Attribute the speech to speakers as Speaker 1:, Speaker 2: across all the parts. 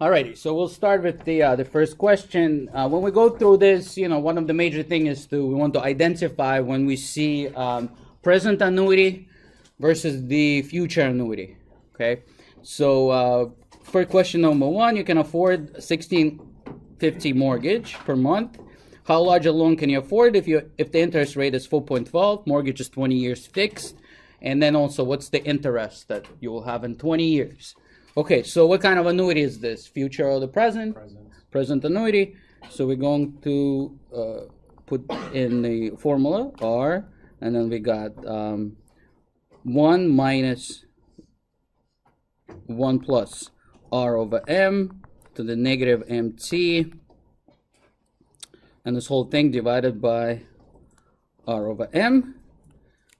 Speaker 1: Alrighty, so we'll start with the first question. When we go through this, one of the major things is we want to identify when we see present annuity versus the future annuity. Okay, so for question number one, you can afford $1,650 mortgage per month. How large a loan can you afford if the interest rate is 4.12, mortgage is 20 years fixed, and then also what's the interest that you will have in 20 years? Okay, so what kind of annuity is this? Future or the present? Present annuity. So we're going to put in the formula R, and then we got 1 minus 1 plus R over M to the negative MT, and this whole thing divided by R over M.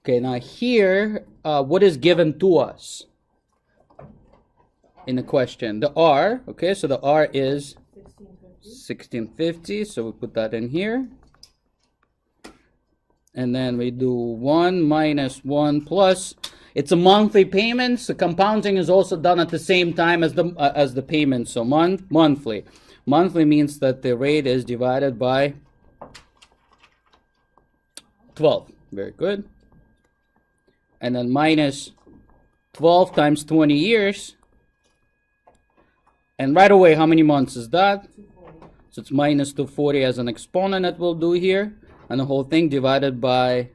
Speaker 1: Okay, now here, what is given to us in the question? The R, okay, so the R is 1650, so we put that in here. And then we do 1 minus 1 plus. It's a monthly payment, so compounding is also done at the same time as the payment, so monthly. Monthly means that the rate is divided by 12. Very good. And then minus 12 times 20 years. And right away, how many months is that? 240. So it's minus 240 as an exponent that we'll do here. And the whole thing divided by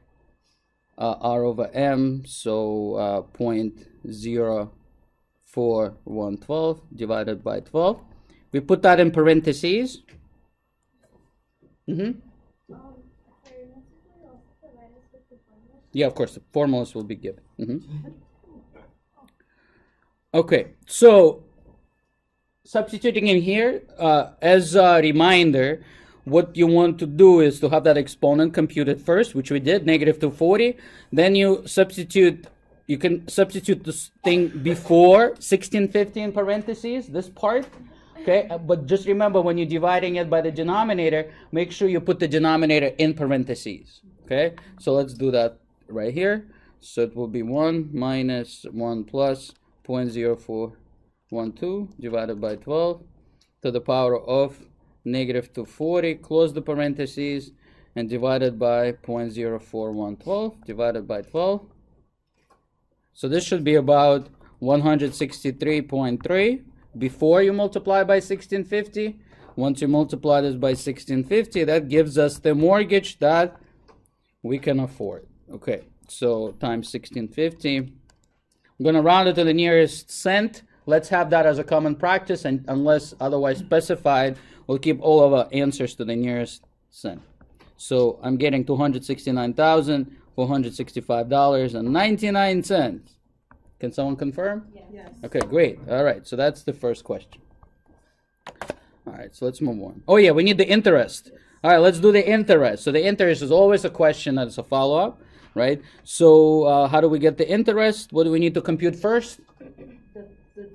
Speaker 1: R over M. So 0.04112 divided by 12. We put that in parentheses. Yeah, of course, the formulas will be given. Okay, so substituting in here, as a reminder, what you want to do is to have that exponent computed first, which we did, negative 240. Then you can substitute this thing before 1650 in parentheses, this part. Okay, but just remember when you're dividing it by the denominator, make sure you put the denominator in parentheses. Okay, so let's do that right here. So it will be 1 minus 1 plus 0.0412 divided by 12 to the power of negative 240, close the parentheses, and divided by 0.04112 divided by 12. So this should be about 163.3 before you multiply by 1650. Once you multiply this by 1650, that gives us the mortgage that we can afford. Okay, so times 1650. I'm going to round it to the nearest cent. Let's have that as a common practice, and unless otherwise specified, we'll keep all of our answers to the nearest cent. So I'm getting $269,465.99. Can someone confirm?
Speaker 2: Yes.
Speaker 1: Okay, great. All right, so that's the first question. All right, so let's move on. Oh yeah, we need the interest. All right, let's do the interest. So the interest is always a question that's a follow-up, right? So how do we get the interest? What do we need to compute first?
Speaker 2: The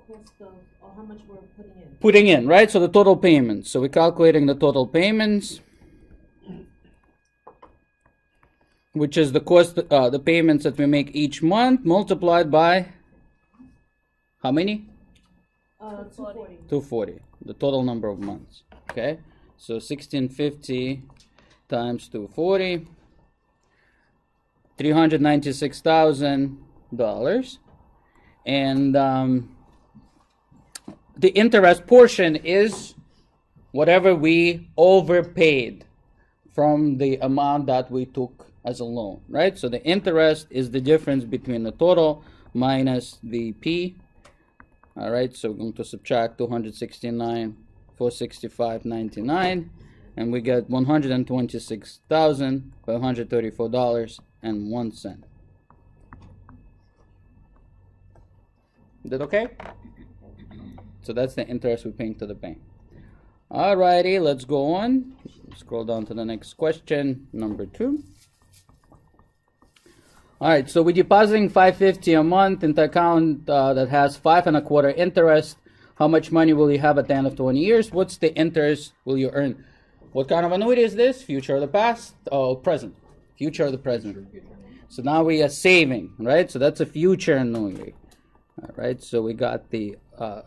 Speaker 2: cost of, or how much we're putting in.
Speaker 1: Putting in, right? So the total payments. So we're calculating the total payments, which is the cost, the payments that we make each month multiplied by how many?
Speaker 2: 240.
Speaker 1: 240, the total number of months. Okay, so 1650 times 240, $396,000, and the interest portion is whatever we overpaid from the amount that we took as a loan, right? So the interest is the difference between the total minus the P. All right, so we're going to subtract 269,465.99, and we get $126,534.01. Is that okay? So that's the interest we're paying to the bank. Alrighty, let's go on. Scroll down to the next question, number 2. All right, so we're depositing $550 a month into account that has 5.25% interest. How much money will you have at the end of 20 years? What's the interest will you earn? What kind of annuity is this? Future or the past? Oh, present. Future or the present. So now we are saving, right? So that's a future annuity. All right, so we got the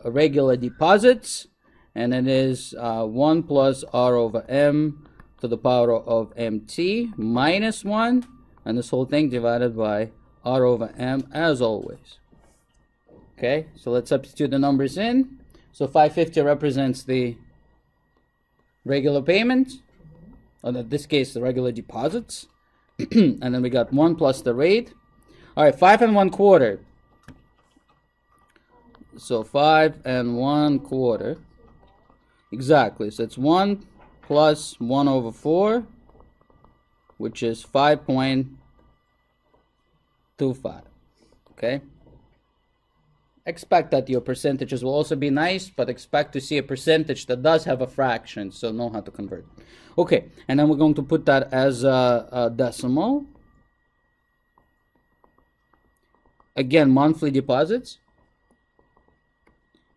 Speaker 1: regular deposits, and it is 1 plus r over m to the power of mt minus 1, and this whole thing divided by r over m as always. Okay, so let's substitute the numbers in. So 550 represents the regular payments, or in this case the regular deposits, and then we got 1 plus the rate. All right, 5 1/4. So 5 1/4. Exactly. So it's 1 plus 1 over 4, which is 5.25. Okay. Expect that your percentages will also be nice, but expect to see a percentage that does have a fraction, so know how to convert. Okay, and then we're going to put that as a decimal. Again, monthly deposits.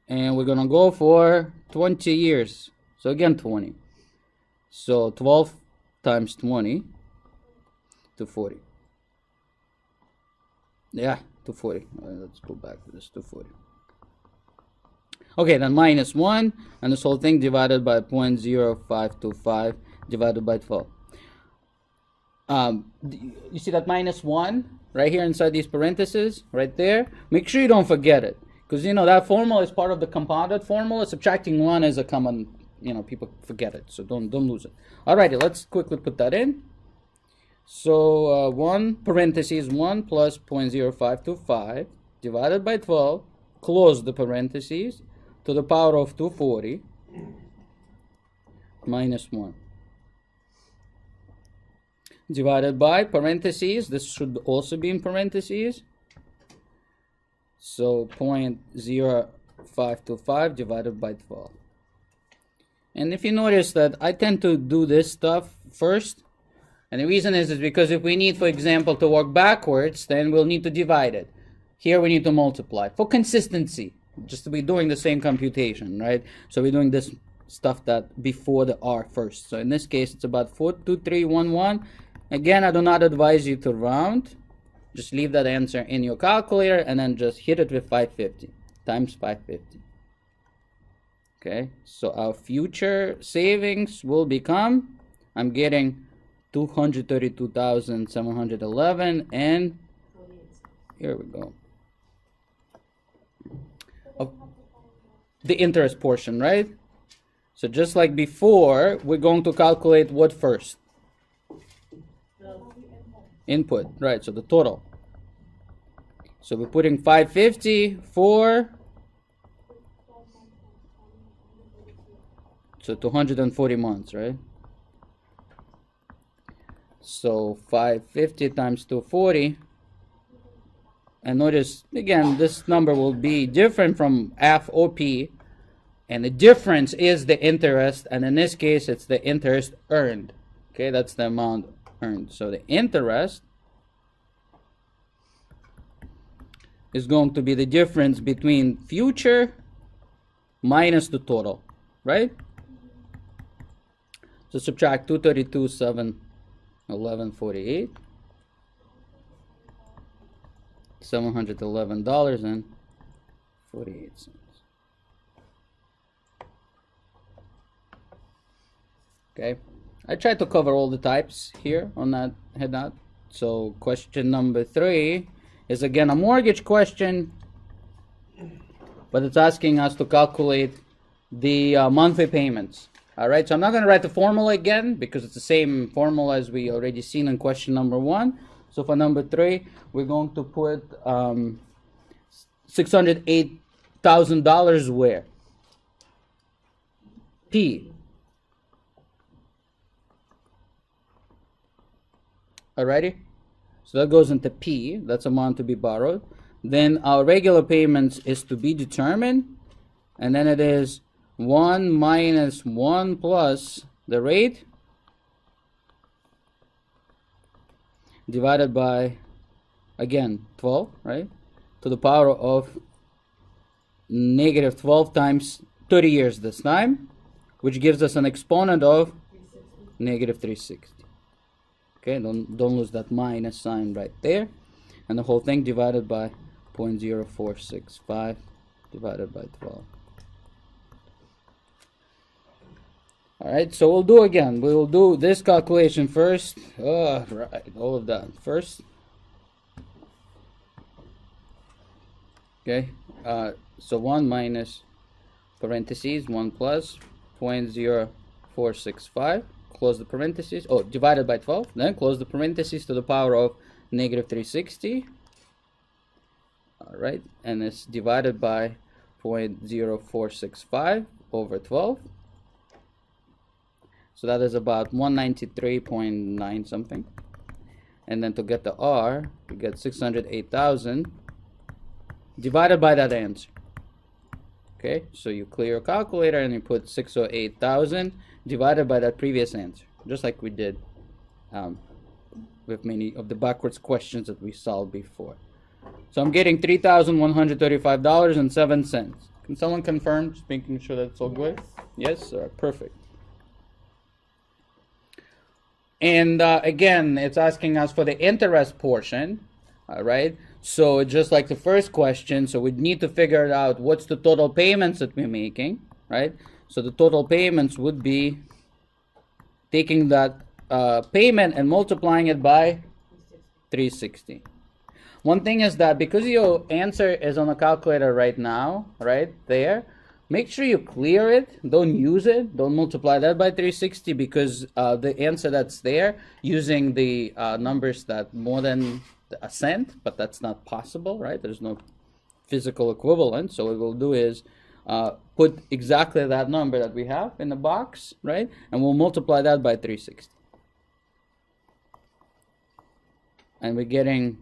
Speaker 1: And we're going to go for 20 years. So again, 20. So 12 times 20 to 40. Yeah, to 40. Let's go back to this, to 40. Okay, then minus 1, and this whole thing divided by 0.0525 divided by 12. You see that minus 1 right here inside these parentheses, right there? Make sure you don't forget it, because you know that formula is part of the compounded formula. Subtracting 1 is a common, people forget it, so don't lose it. Alrighty, let's quickly put that in. So 1 parentheses 1 plus 0.0525 divided by 12, close the parentheses, to the power of 240 minus 1. Divided by parentheses, this should also be in parentheses. So 0.0525 divided by 12. And if you notice that I tend to do this stuff first, and the reason is because if we need, for example, to work backwards, then we'll need to divide it. Here we need to multiply for consistency, just to be doing the same computation, right? So we're doing this stuff that before the r first. So in this case, it's about 42311. Again, I do not advise you to round. Just leave that answer in your calculator and then just hit it with 550 times 550. Okay, so our future savings will become, I'm getting 232,711, and here we go. The interest portion, right? So just like before, we're going to calculate what first? Input, right? So the total. So we're putting 550 for, so 240 months, right? So 550 times 240, and notice again this number will be different from F or P, and the difference is the interest, and in this case it's the interest earned. Okay, that's the amount earned. So the interest is going to be the difference between future minus the total, right? So subtract 232,711.48, $711.48. Okay, I tried to cover all the types here on that handout. So question number 3 is again a mortgage question, but it's asking us to calculate the monthly payments. All right, so I'm not going to write the formula again because it's the same formula as we already seen in question number 1. So for number 3, we're going to put $608,000 where? P. Alrighty, so that goes into P. That's amount to be borrowed. Then our regular payments is to be determined, and then it is 1 minus 1 plus the rate divided by, again, 12, right? To the power of negative 12 times 30 years this time, which gives us an exponent of negative 360. Okay, don't lose that minus sign right there. And the whole thing divided by 0.0465 divided by 12. All right, so we'll do again. We will do this calculation first. Right, all of that first. Okay, so 1 minus parentheses, 1 plus 0.0465. Close the parentheses. Oh, divided by 12. Then close the parentheses to the power of negative 360. All right, and it's divided by 0.0465 over 12. So that is about 193.9 something. And then to get the R, you get 608,000 divided by that answer. Okay, so you clear your calculator and you put 608,000 divided by that previous answer, just like we did with many of the backwards questions that we solved before. So I'm getting $3,135.07. Can someone confirm, just making sure that's all good? Yes, perfect. And again, it's asking us for the interest portion, all right? So just like the first question, so we need to figure out what's the total payments that we're making, right? So the total payments would be taking that payment and multiplying it by 360. One thing is that because your answer is on the calculator right now, right there, make sure you clear it. Don't use it. Don't multiply that by 360 because the answer that's there using the numbers that more than a cent, but that's not possible, right? There's no physical equivalent. So what we'll do is put exactly that number that we have in the box, right? And we'll multiply that by 360. And we're getting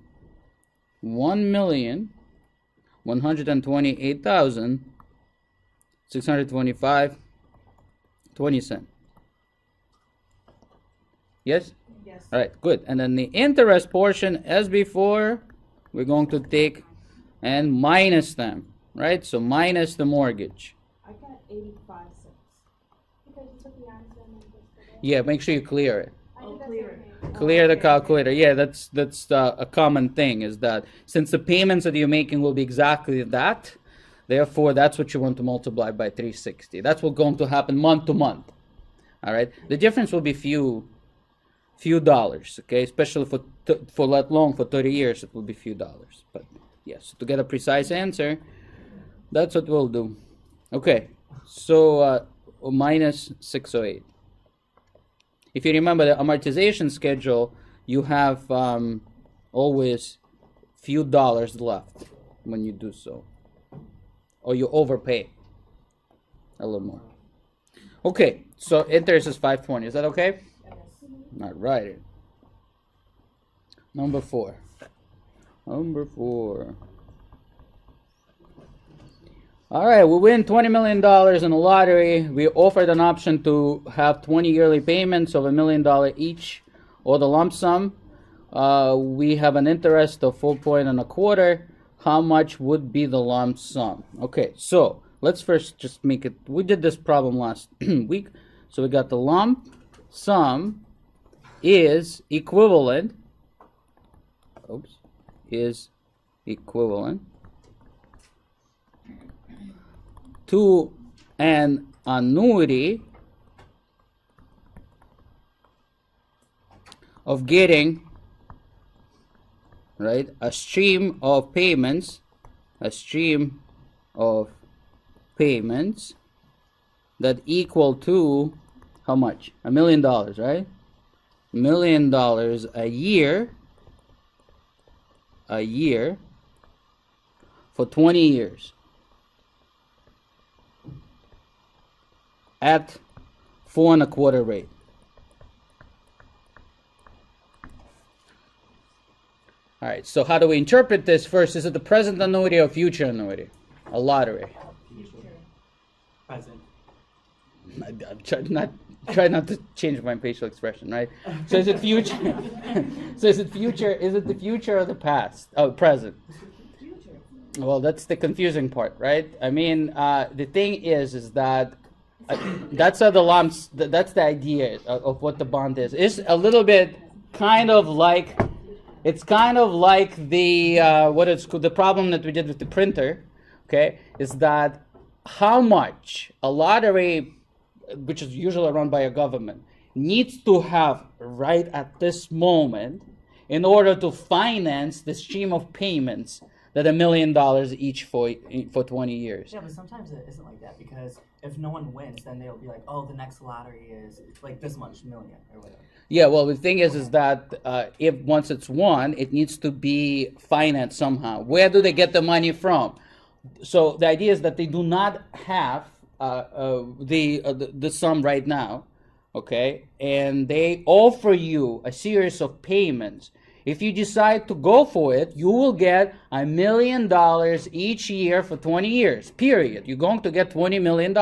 Speaker 1: 1,128,625.20. Yes?
Speaker 2: Yes.
Speaker 1: All right, good. And then the interest portion, as before, we're going to take and minus them, right? So minus the mortgage.
Speaker 2: I got 85 cents.
Speaker 3: Because you took the answer and then just put it.
Speaker 1: Yeah, make sure you clear it.
Speaker 2: Oh, clear it.
Speaker 1: Clear the
Speaker 2: Okay.
Speaker 1: calculator. Yeah, that's a common thing, is that since the payments that you're making will be exactly that, therefore that's what you want to multiply by 360. That's what's going to happen month to month. All right, the difference will be few dollars. Okay, especially for that long, for 30 years, it will be few dollars. But yes, to get a precise answer, that's what we'll do. Okay, so minus 608. If you remember the amortization schedule, you have always few dollars left when you do so. Or you overpay a little more. Okay, so interest is 520. Is that okay? All right. Number 4. All right, we win $20 million in the lottery. We offered an option to have 20 yearly payments of $1 million each, or the lump sum. We have an interest of 4.25. How much would be the lump sum? Okay, so let's first just make it. We did this problem last week. So we got the lump sum is equivalent. Is equivalent to an annuity of getting, right, a stream of payments that equal to how much? $1 million, right? $1 million a year for 20 years at 4.25 rate. All right, so how do we interpret this first? Is it the present annuity or future annuity? A lottery.
Speaker 4: Present.
Speaker 1: Try not to change my facial expression, right? So is it future? So is it future? Is it the future or the past? Oh, present.
Speaker 2: Future.
Speaker 1: Well, that's the confusing part, right? I mean, the thing is that that's the lumps. That's the idea of what the bond is. It's a little bit kind of like, it's kind of like the what it's called, the problem that we did with the printer. Okay, is that how much a lottery, which is usually run by a government, needs to have right at this moment in order to finance the stream of payments that $1 million each for 20 years.
Speaker 4: Yeah, but sometimes it isn't like that because if no one wins, then they'll be like, oh, the next lottery is like this much million or whatever.
Speaker 1: Yeah, well, the thing is that if once it's won, it needs to be financed somehow. Where do they get the money from? So the idea is that they do not have the sum right now, okay, and they offer you a series of payments. If you decide to go for it, you will get $1 million each year for 20 years, period. You're going to get $20 million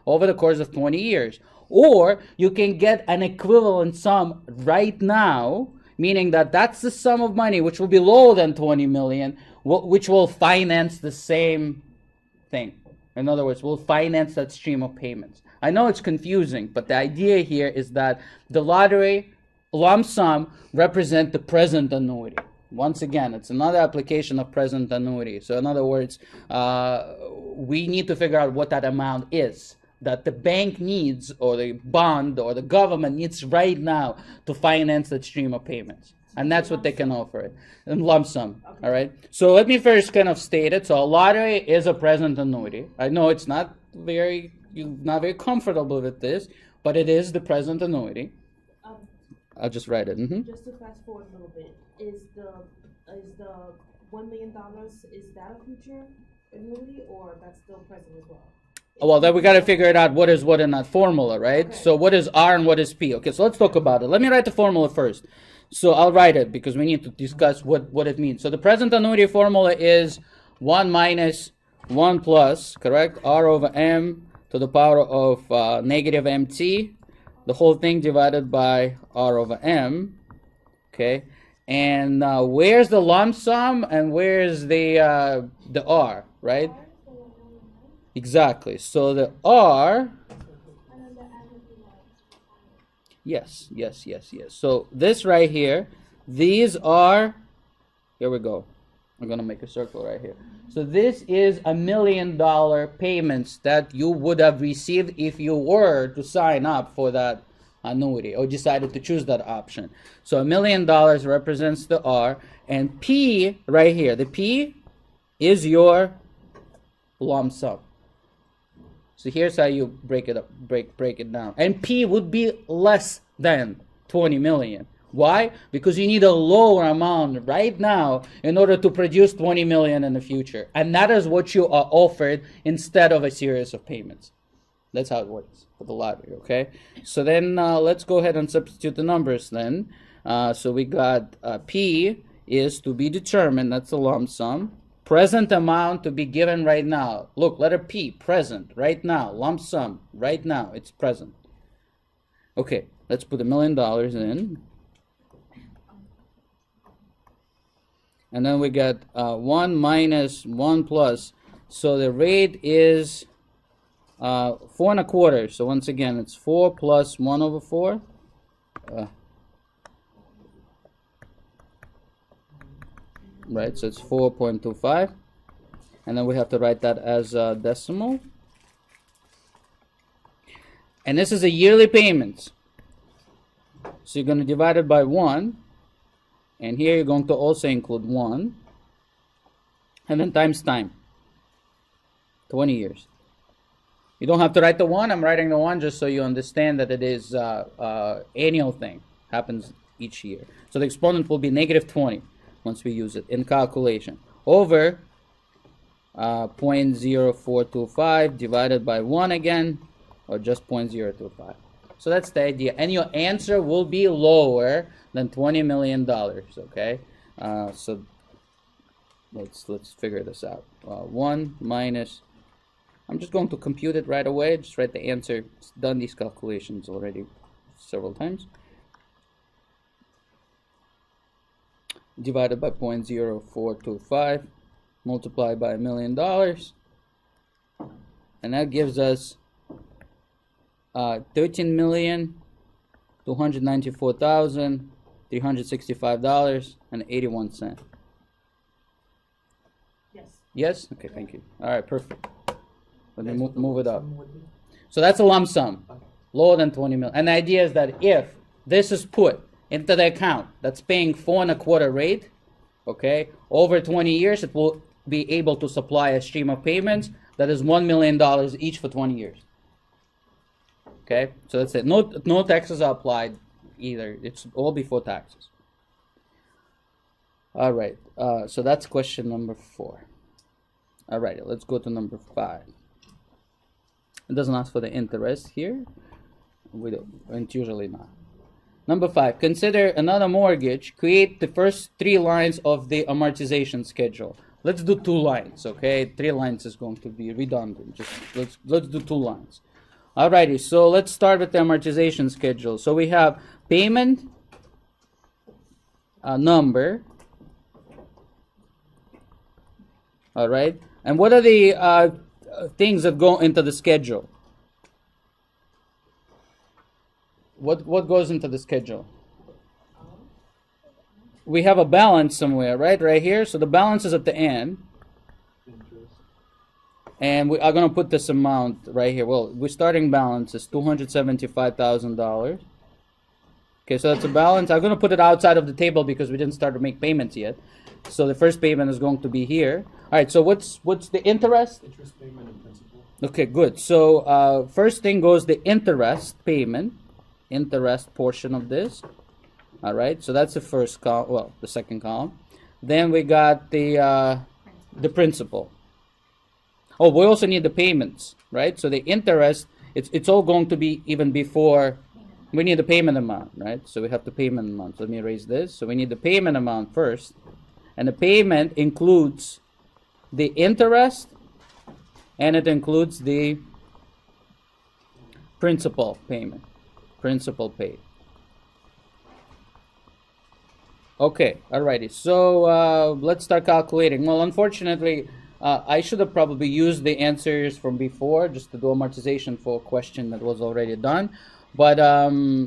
Speaker 1: over the course of 20 years. Or you can get an equivalent sum right now, meaning that that's the sum of money which will be lower than 20 million, which will finance the same thing. In other words, will finance that stream of payments. I know it's confusing, but the idea here is that the lottery lump sum represent the present annuity. Once again, it's another application of present annuity. So in other words, we need to figure out what that amount is that the bank needs, or the bond, or the government needs right now to finance that stream of payments. And that's what they can offer it, in lump sum, all right? So let me first kind of state it. So a lottery is a present annuity. I know it's not very, you're not very comfortable with this, but it is the present annuity. I'll just write it.
Speaker 2: Just to fast forward a little bit, is the $1 million, is that a future annuity or that's still present as well?
Speaker 1: Well, then we got to figure it out what is what in that formula, right?
Speaker 2: Okay.
Speaker 1: So what is R and what is P? Okay, so let's talk about it. Let me write the formula first. So I'll write it because we need to discuss what it means. So the present annuity formula is 1 minus 1 plus, correct? R over M to the power of negative MT. The whole thing divided by R over M, okay? And where's the lump sum and where's the R, right? Exactly. So the R, yes. So this right here, these are, here we go. I'm going to make a circle right here. So this is $1 million payments that you would have received if you were to sign up for that annuity or decided to choose that option. So $1 million represents the R, and P right here, the P is your lump sum. So here's how you break it up, break it down. And P would be less than 20 million. Why? Because you need a lower amount right now in order to produce 20 million in the future. And that is what you are offered instead of a series of payments. That's how it works for the lottery, okay? So then let's go ahead and substitute the numbers then. So we got P is to be determined, that's the lump sum. Present amount to be given right now. Look, letter P, present, right now. Lump sum, right now, it's present. Okay, let's put $1 million in. And then we got 1 minus 1 plus. So the rate is 4 1/4. So once again, it's 4 plus 1 over 4. Right, so it's 4.25. And then we have to write that as a decimal. And this is a yearly payment. So you're going to divide it by 1. And here you're going to also include 1. And then times time. 20 years. You don't have to write the 1. I'm writing the 1 just so you understand that it is annual thing. Happens each year. So the exponent will be negative 20 once we use it in calculation. Over 0.0425 divided by 1 again, or just 0.025. So that's the idea. And your answer will be lower than $20 million, okay? So let's figure this out. 1 minus, I'm just going to compute it right away. Just write the answer. It's done these calculations already several times. Divided by 0.0425, multiplied by $1 million. And that gives us $13,294,365.81.
Speaker 2: Yes.
Speaker 1: Yes? Okay, thank you. All right, perfect. when they
Speaker 4: That's what the
Speaker 1: move it
Speaker 4: lump
Speaker 1: up.
Speaker 4: sum would be?
Speaker 1: So that's a lump sum,
Speaker 4: Okay.
Speaker 1: lower than 20 million. And the idea is that if this is put into the account that's paying 4.25 rate, okay, over 20 years, it will be able to supply a stream of payments that is $1 million each for 20 years. Okay, so that's it. No taxes are applied either. It's all before taxes. All right, so that's question number 4. All right, let's go to number 5. It doesn't ask for the interest here. We don't, it's usually not. Number 5, consider another mortgage. Create the first 3 lines of the amortization schedule. Let's do 2 lines, okay? 3 lines is going to be redundant. Just let's do 2 lines. Alrighty, so let's start with the amortization schedule. So we have payment number. All right, and what are the things that go into the schedule? What goes into the schedule? We have a balance somewhere, right here. So the balance is at the end. And we are going to put this amount right here. Well, we're starting balance is $275,000. Okay, so that's a balance. I'm going to put it outside of the table because we didn't start to make payments yet. So the first payment is going to be here. All right, so what's the interest?
Speaker 5: Interest payment and principal.
Speaker 1: Okay, good. So first thing goes the interest payment, interest portion of this. All right, so that's the first column, well, the second column. Then we got the principal. Oh, we also need the payments, right? So the interest, it's all going to be even before, we need the payment amount, right? So we have the payment amount. So let me erase this. So we need the payment amount first. And the payment includes the interest and it includes the principal payment, principal paid. Okay, alrighty. So let's start calculating. Well, unfortunately, I should have probably used the answers from before just to do amortization for a question that was already done. But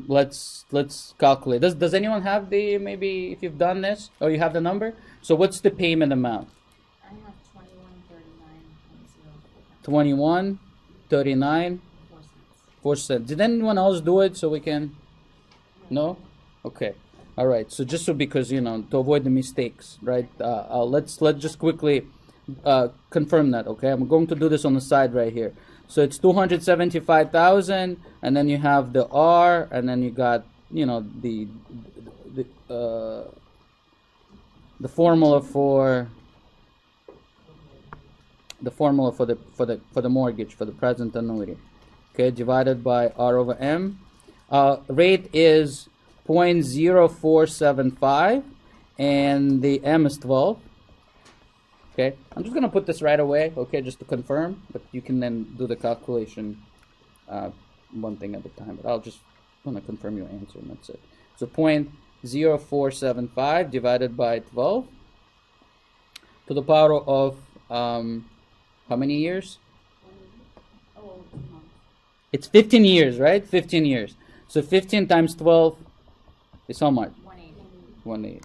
Speaker 1: let's calculate. Does anyone have the, maybe if you've done this or you have the number? So what's the payment amount?
Speaker 3: I have 2139.04.
Speaker 1: 2139 4 cents. Did anyone else do it so we can? No? Okay. All right. So just so because to avoid the mistakes, right? Let's just quickly confirm that. Okay. I'm going to do this on the side right here. So it's 275,000, and then you have the R, and then you got the formula for the mortgage for the present annuity. Okay, divided by R over M. Rate is 0.0475, and the M is 12. Okay, I'm just gonna put this right away, okay, just to confirm, but you can then do the calculation one thing at a time, but I'll just wanna confirm your answer and that's it. So 0.0475 divided by 12 to the power of how many years? It's 15 years, right? 15 years. So 15 times 12 is how much? 180.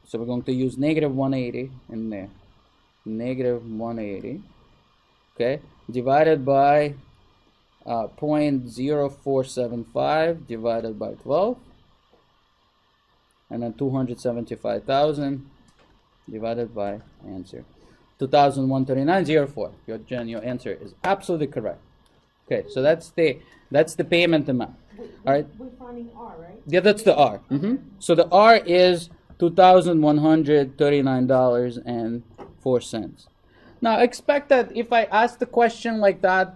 Speaker 1: So we're going to use negative 180 in there. Negative 180. Okay. Divided by 0.0475 divided by 12. And then 275,000 divided by answer. 2,139.04. Your answer is absolutely correct. Okay, so that's the payment amount. All right.
Speaker 2: We're finding R, right?
Speaker 1: Yeah, that's the R. So the R is $2,139.04. Now expect that if I ask the question like that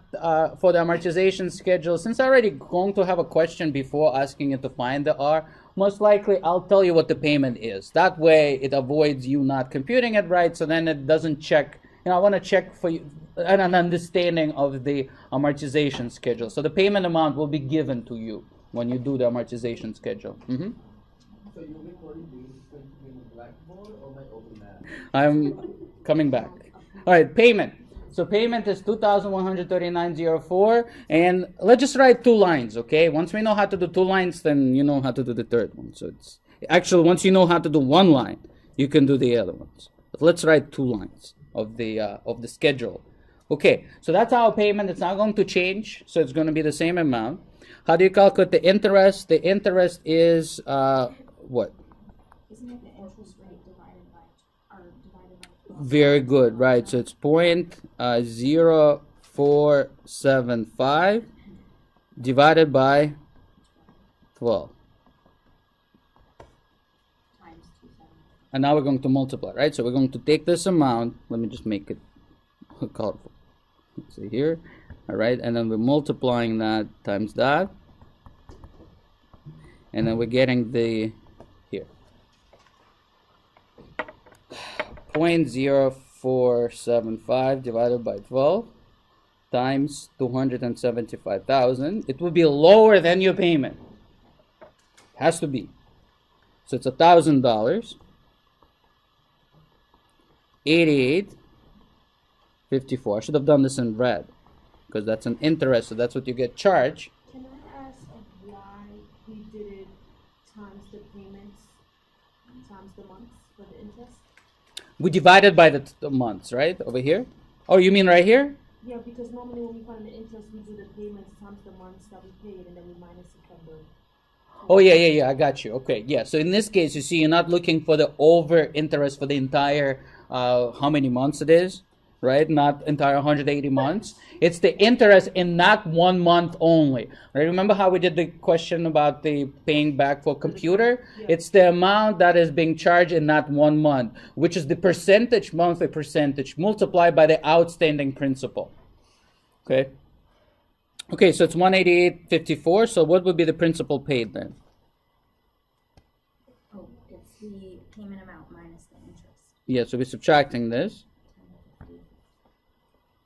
Speaker 1: for the amortization schedule, since I'm already going to have a question before asking you to find the R, most likely I'll tell you what the payment is. That way it avoids you not computing it right, so then it doesn't check. I want to check for you an understanding of the amortization schedule. So the payment amount will be given to you when you do the amortization schedule.
Speaker 5: So you're recording this going to be in the blackboard or my open math?
Speaker 1: I'm coming back. All right, payment. So payment is 2,139.04, and let's just write 2 lines, okay? Once we know how to do 2 lines, then you know how to do the third one. So it's actually once you know how to do 1 line, you can do the other ones. But let's write 2 lines of the schedule Okay, so that's our payment. It's not going to change, so it's going to be the same amount. How do you calculate the interest? The interest is what?
Speaker 3: Isn't it the interest rate divided by, or divided by 12?
Speaker 1: Very good, right? So it's 0.0475 divided by 12.
Speaker 3: Times 270.
Speaker 1: And now we're going to multiply, right? So we're going to take this amount. Let me just make it colorful. Let's see here. All right, and then we're multiplying that times that. And then we're getting the, here, 0.0475 divided by 12 times 275,000. It will be lower than your payment. Has to be. So it's $1,000. 88.54. I should have done this in red because that's an interest, so that's what you get charged.
Speaker 2: Can I ask why we did it times the payments, times the months for the interest?
Speaker 1: We divided by the months, right? Over here? Oh, you mean right here?
Speaker 2: Yeah, because normally when we find the interest, we do the payments times the months that we paid, and then we minus it from the.
Speaker 1: Oh, yeah, I got you. Okay, yeah. So in this case, you see, you're not looking for the over interest for the entire, how many months it is, right? Not entire 180 months. It's the interest in that 1 month only. Right? Remember how we did the question about the paying back for computer?
Speaker 2: Yeah.
Speaker 1: It's the amount that is being charged in that 1 month, which is the percentage, monthly percentage, multiplied by the outstanding principal. Okay? Okay, so it's 188.54. So what would be the principal paid then?
Speaker 3: Oh, it's the payment amount minus the interest.
Speaker 1: Yeah, so we're subtracting this.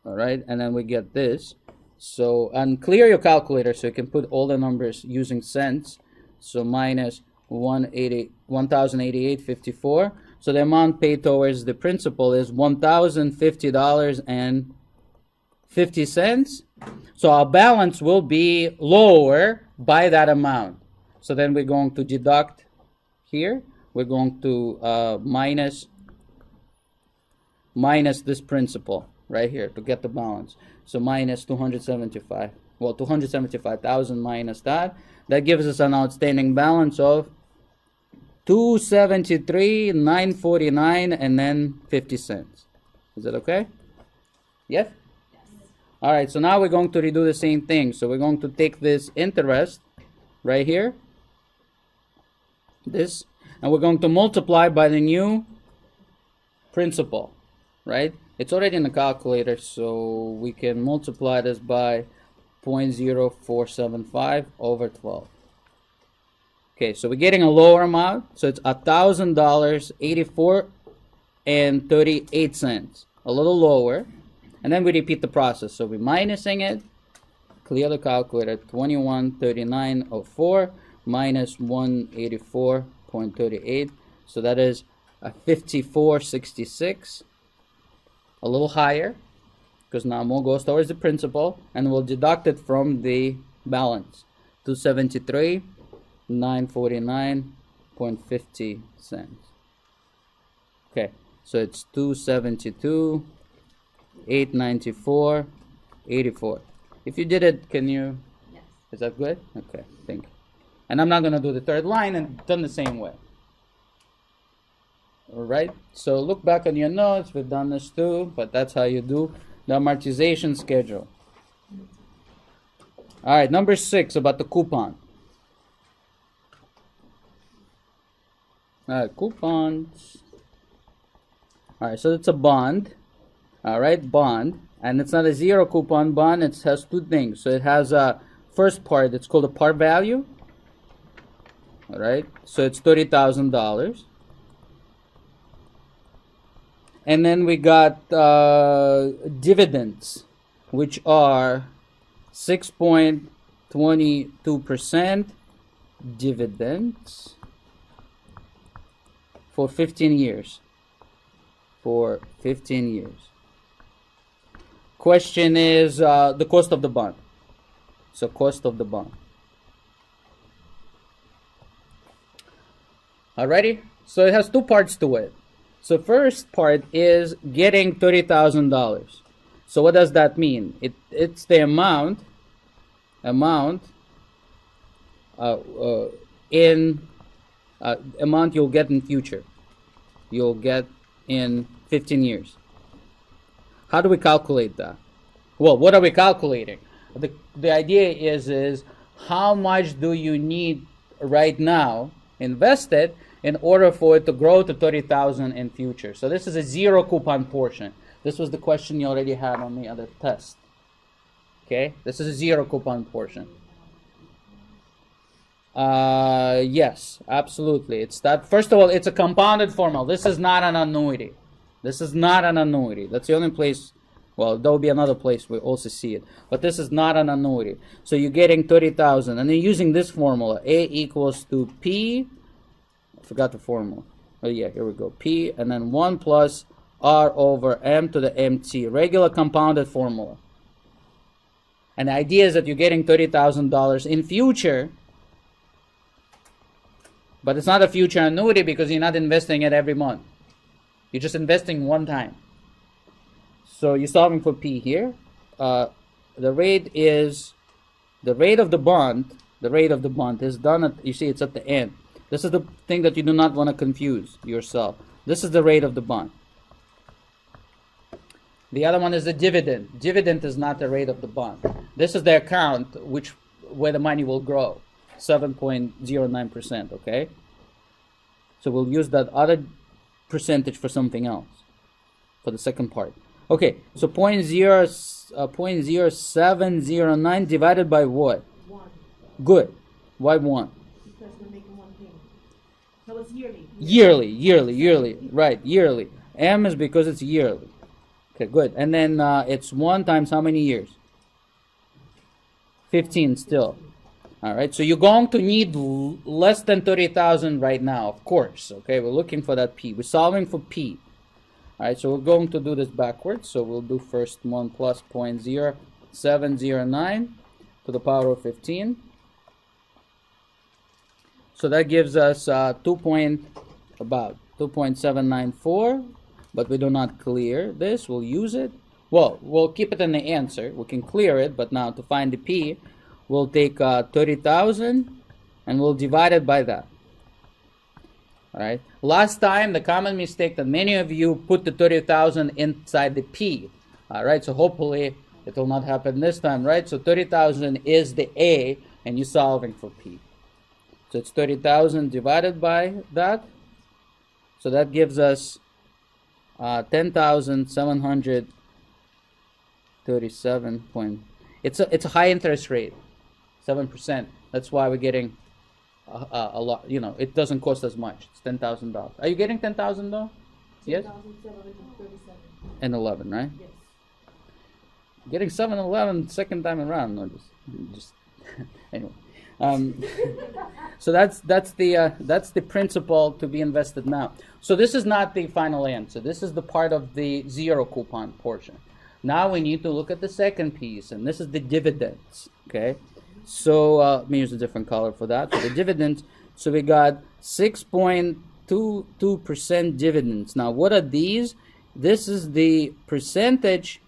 Speaker 1: All right, and then we get this. So, and clear your calculator so you can put all the numbers using cents. So minus 1,088.54. So the amount paid towards the principal is $1,050.50. So our balance will be lower by that amount. So then we're going to deduct here. We're going to minus this principal right here to get the balance. So minus 275. Well, 275,000 minus that. That gives us an outstanding balance of 273,949 and then 50 cents. Is that okay? Yes? All right, so now we're going to redo the same thing. So we're going to take this interest right here, this, and we're going to multiply by the new principal, right? It's already in the calculator, so we can multiply this by 0.0475 over 12. Okay, so we're getting a lower amount, so it's $1,000.84.38, a little lower. And then we repeat the process. So we're minusing it. Clear the calculator. 2139.04 minus 184.38. So that is a 54.66. A little higher because now more goes towards the principal, and we'll deduct it from the balance. 273,949.50 cents. Okay, so it's 272,894.84. If you did it, can you?
Speaker 3: Yes.
Speaker 1: Is that good? Okay, thank you. And I'm not going to do the third line, and done the same way. All right, so look back on your notes. We've done this too, but that's how you do the amortization schedule. All right, number 6 about the coupon. All right, coupons. All right, so it's a bond. All right, bond, and it's not a zero coupon bond. It has two things. So it has a first part. It's called a par value. All right, so it's $30,000. And then we got dividends, which are 6.22% dividends for 15 years. For 15 years. Question is the cost of the bond. So cost of the bond. Alrighty? So it has two parts to it. So first part is getting $30,000. So what does that mean? It's the amount amount you'll get in future. You'll get in 15 years. How do we calculate that? Well, what are we calculating? The idea is how much do you need right now invested in order for it to grow to 30,000 in future. So this is a zero coupon portion. This was the question you already had on the other test. Okay, this is a zero coupon portion. Yes, absolutely. It's that. First of all, it's a compounded formula. This is not an annuity. This is not an annuity. That's the only place. Well, there will be another place we also see it. But this is not an annuity. So you're getting 30,000. And then using this formula, A equals to P. I forgot the formula. Oh, yeah, here we go. P and then 1 plus R over M to the MT. Regular compounded formula. And the idea is that you're getting $30,000 in future. But it's not a future annuity because you're not investing it every month. You're just investing one time. So you're solving for P here. The rate of the bond. The rate of the bond is done at, you see, it's at the end. This is the thing that you do not want to confuse yourself. This is the rate of the bond. The other one is the dividend. Dividend is not the rate of the bond. This is the account where the money will grow. 7.09%, okay? So we'll use that other percentage for something else, for the second part. Okay, so 0.0709 divided by what?
Speaker 2: 1.
Speaker 1: Good. Why 1?
Speaker 2: Because we're making one payment. So it's yearly.
Speaker 1: Yearly. Right, yearly. M is because it's yearly. Okay, good. And then it's 1 times how many years? 15 still. All right, so you're going to need less than 30,000 right now, of course. Okay, we're looking for that P. We're solving for P. All right, so we're going to do this backwards. So we'll do first 1 plus 0.0709 to the power of 15. So that gives us 2.794, but we do not clear this. We'll use it. Well, we'll keep it in the answer. We can clear it, but now to find the P, we'll take 30,000 and we'll divide it by that. All right. Last time, the common mistake that many of you put the 30,000 inside the P. All right. So hopefully it will not happen this time, right? So 30,000 is the A, and you're solving for P. So it's 30,000 divided by that. So that gives us 10,737 point. It's a high interest rate, 7%. That's why we're getting a lot. You know, it doesn't cost as much. It's $10,000. Are you getting 10,000 though? Yes.
Speaker 2: 10,737.
Speaker 1: And 11, right?
Speaker 2: Yes.
Speaker 1: Getting 7-11 second time around. No, just anyway. So that's the principle to be invested now. So this is not the final answer. This is the part of the zero coupon portion. Now we need to look at the second piece, and this is the dividends. Okay, so let me use a different color for that. So the dividends. So we got 6.22% dividends. Now what are these? This is the percentage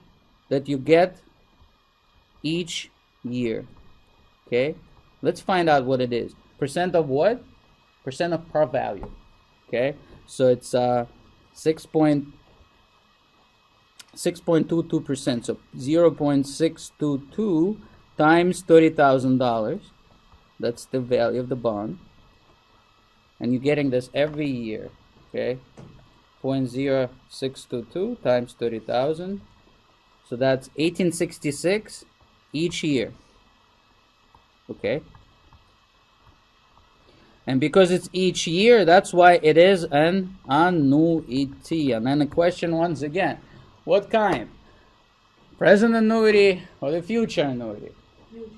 Speaker 1: that you get each year. Okay. Let's find out what it is. Percent of what? Percent of par value. Okay, so it's 6.22%. So 0.622 times $30,000. That's the value of the bond, and you're getting this every year. Okay, 0.0622 times 30,000. So that's 1866 each year. Okay. And because it's each year, that's why it is an annuity. And then the question once again, what kind? Present annuity or the future annuity?
Speaker 2: Future.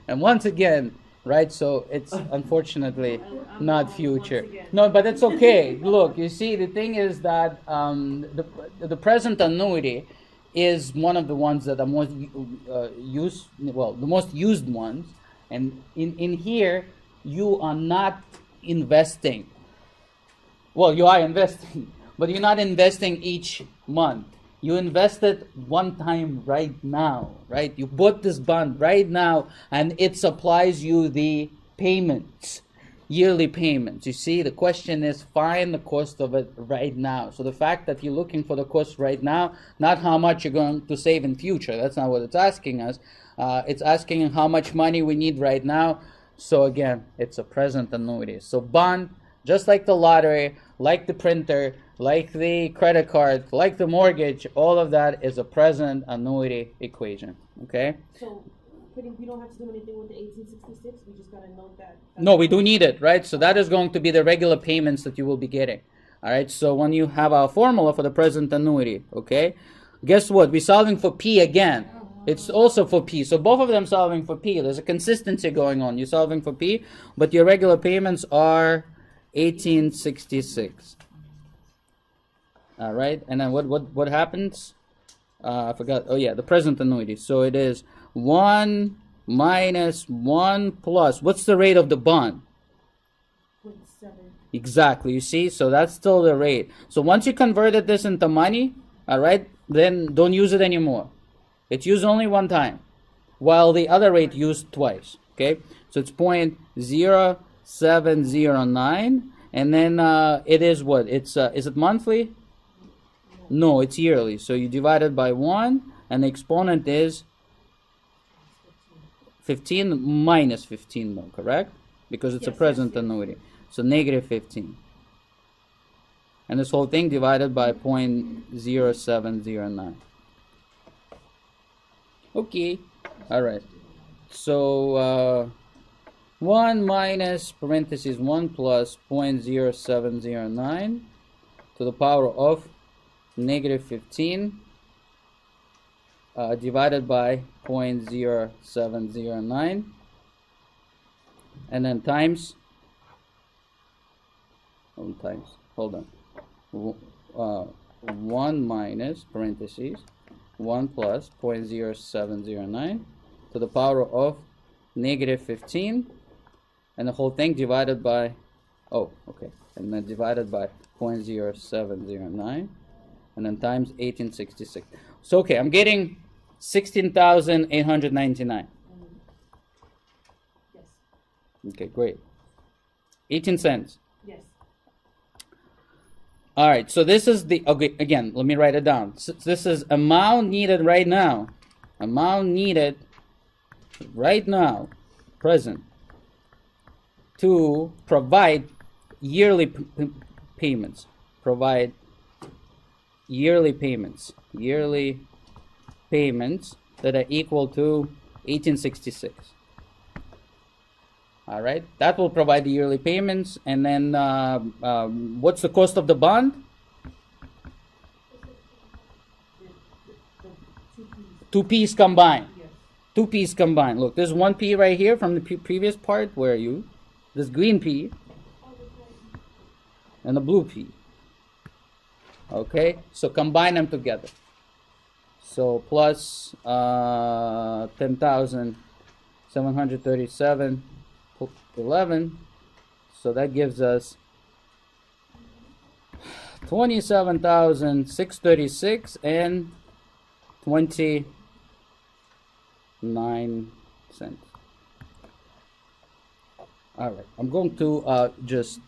Speaker 1: And once again, right, so it's unfortunately
Speaker 2: I'm
Speaker 1: not
Speaker 2: wrong
Speaker 1: future.
Speaker 2: once again.
Speaker 1: No, but it's okay. Look, you see, the thing is that the present annuity is one of the ones that are most the most used ones. And in here, you are not investing. Well, you are investing, but you're not investing each month. You invested one time right now, right? You bought this bond right now, and it supplies you the payments, yearly payments. You see, the question is find the cost of it right now. So the fact that you're looking for the cost right now, not how much you're going to save in future. That's not what it's asking us. It's asking how much money we need right now. So again, it's a present annuity. So bond, just like the lottery, like the printer, like the credit card, like the mortgage, all of that is a present annuity equation. Okay?
Speaker 2: So, we don't have to do anything with the 1866. We just gotta note that.
Speaker 1: No, we do need it, right? So that is going to be the regular payments that you will be getting. All right? So when you have our formula for the present annuity, okay? Guess what? We're solving for P again. It's also for P. So both of them solving for P. There's a consistency going on. You're solving for P, but your regular payments are 1866. All right, and then what happens? I forgot. Oh yeah, the present annuity. So it is 1 minus 1 plus. What's the rate of the bond?
Speaker 2: 0.7.
Speaker 1: Exactly. You see, so that's still the rate. So once you converted this into money, all right, then don't use it anymore. It's used only one time, while the other rate used twice. Okay, so it's 0.0709, and then it is what? It's is it monthly? No, it's yearly. So you divide it by 1, and the exponent is 15 minus 15 more, correct? Because it's a present annuity. So negative 15. And this whole thing divided by 0.0709. Okay. All right. So 1 minus parentheses 1 plus 0.0709 to the power of negative 15 divided by 0.0709, and then times hold on 1 minus parentheses 1 plus 0.0709 to the power of negative 15, and the whole thing divided by and then divided by 0.0709, and then times 1866. So okay, I'm getting 16,899.
Speaker 2: Yes.
Speaker 1: Okay, great. 18 cents.
Speaker 2: Yes.
Speaker 1: All right, so this is the, okay, again, let me write it down. So this is amount needed right now. Amount needed right now, present, to provide yearly payments. Provide yearly payments that are equal to 1866. All right, that will provide the yearly payments. And then what's the cost of the bond? Two P's combined.
Speaker 2: Yes.
Speaker 1: 2 P's combined. Look, there's 1 P right here from the previous part. Where are you? This green P and the blue P. Okay, so combine them together. So plus 10,737.11. So that gives us 27,636 and 29 cents. All right, I'm going to just